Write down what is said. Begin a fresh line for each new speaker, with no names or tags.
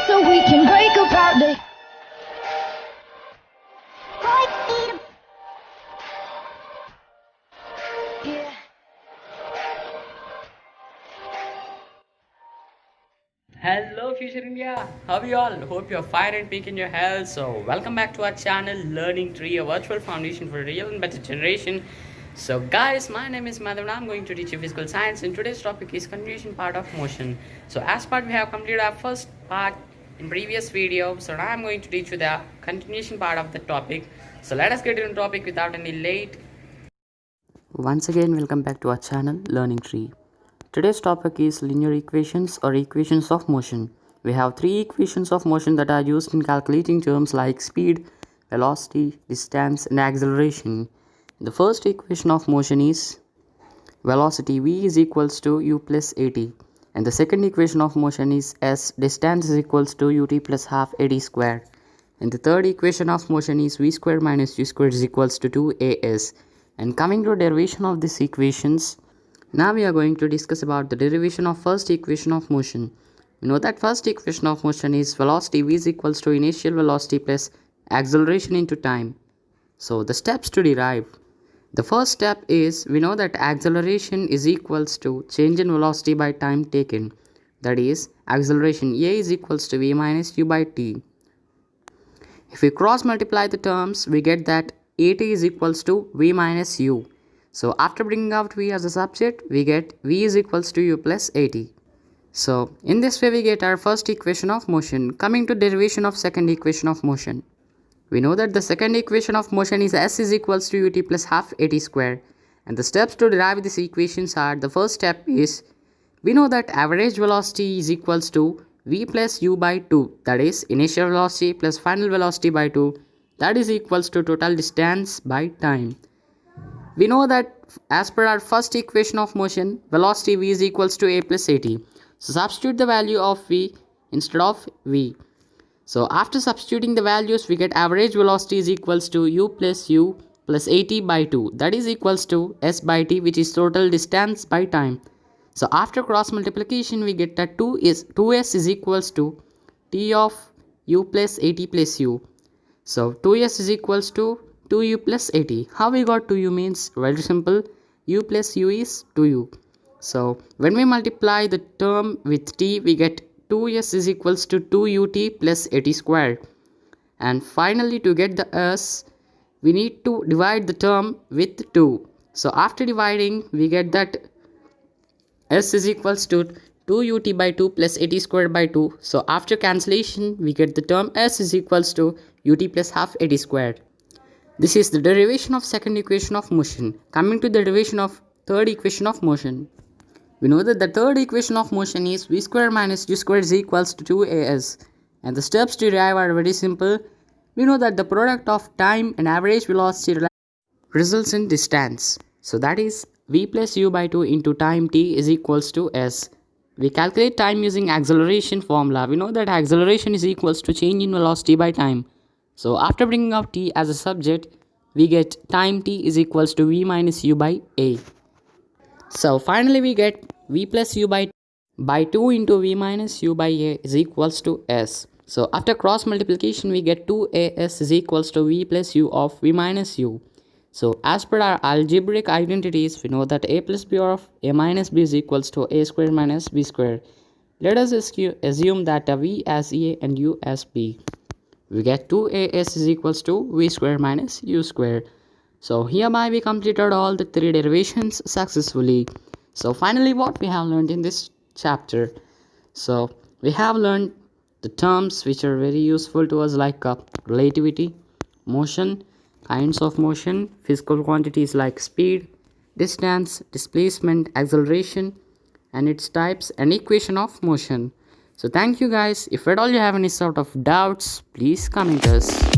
so we can break apart the yeah.
Hello Future India, how are you all? Hope you're fine and peak in your health. So welcome back to our channel Learning Tree, a virtual foundation for a real and better generation. So guys, my name is Madhav and I'm going to teach you physical science, and today's topic is continuation part of motion. So as part we have completed our first part in previous video, so now I'm going to teach you the continuation part of the topic. So let us get into the topic without any late. Once again, welcome back to our channel Learning Tree. Today's topic is linear equations or equations of motion. We have three equations of motion that are used in calculating terms like speed, velocity, distance, and acceleration. The first equation of motion is velocity v is equals to u plus at, and the second equation of motion is s, distance is equals to ut plus half at squared, and the third equation of motion is v squared minus u squared is equals to 2as. And coming to derivation of these equations, now we are going to discuss about the derivation of first equation of motion. We know that first equation of motion is velocity v is equals to initial velocity plus acceleration into time. So the steps to derive. The first step is, we know that acceleration is equals to change in velocity by time taken. That is, acceleration a is equals to v minus u by t. If we cross multiply the terms, we get that at is equals to v minus u. So after bringing out v as a subject, we get v is equals to u plus at. So in this way we get our first equation of motion. Coming to derivation of second equation of motion. We know that the second equation of motion is s is equals to ut plus half at squared. And the steps to derive these equations are, the first step is, we know that average velocity is equals to v plus u by 2. That is initial velocity plus final velocity by 2. That is equals to total distance by time. We know that as per our first equation of motion, velocity v is equals to a plus at. So substitute the value of v instead of v. So after substituting the values, we get average velocity is equals to u plus at by 2. That is equals to s by t, which is total distance by time. So after cross multiplication, we get that 2s is equals to t of u plus at plus u. So 2s is equals to 2u plus at. How we got 2u means very simple. U plus u is 2u. So when we multiply the term with t, we get 2s is equals to 2ut plus at squared. And finally, to get the s, we need to divide the term with 2. So after dividing, we get that s is equals to 2ut by 2 plus at squared by 2. So after cancellation, we get the term s is equals to ut plus half at squared. This is the derivation of second equation of motion. Coming to the derivation of third equation of motion. We know that the third equation of motion is v squared minus u squared is equals to 2as. And the steps to derive are very simple. We know that the product of time and average velocity results in distance. So that is v plus u by 2 into time t is equals to s. We calculate time using acceleration formula. We know that acceleration is equals to change in velocity by time. So after bringing out t as a subject, we get time t is equals to v minus u by a. So finally we get v plus u by 2 into v minus u by a is equals to s. So after cross multiplication, we get 2as is equals to v plus u of v minus u. So as per our algebraic identities, we know that a plus b of a minus b is equals to a squared minus b squared. Let us assume that v as a and u as b. We get 2as is equals to v squared minus u squared. So hereby we completed all the three derivations successfully. So finally, what we have learned in this chapter. So we have learned the terms which are very useful to us, like relativity, motion, kinds of motion, physical quantities like speed, distance, displacement, acceleration, and its types, and equation of motion. So thank you guys. If at all you have any sort of doubts, please comment us.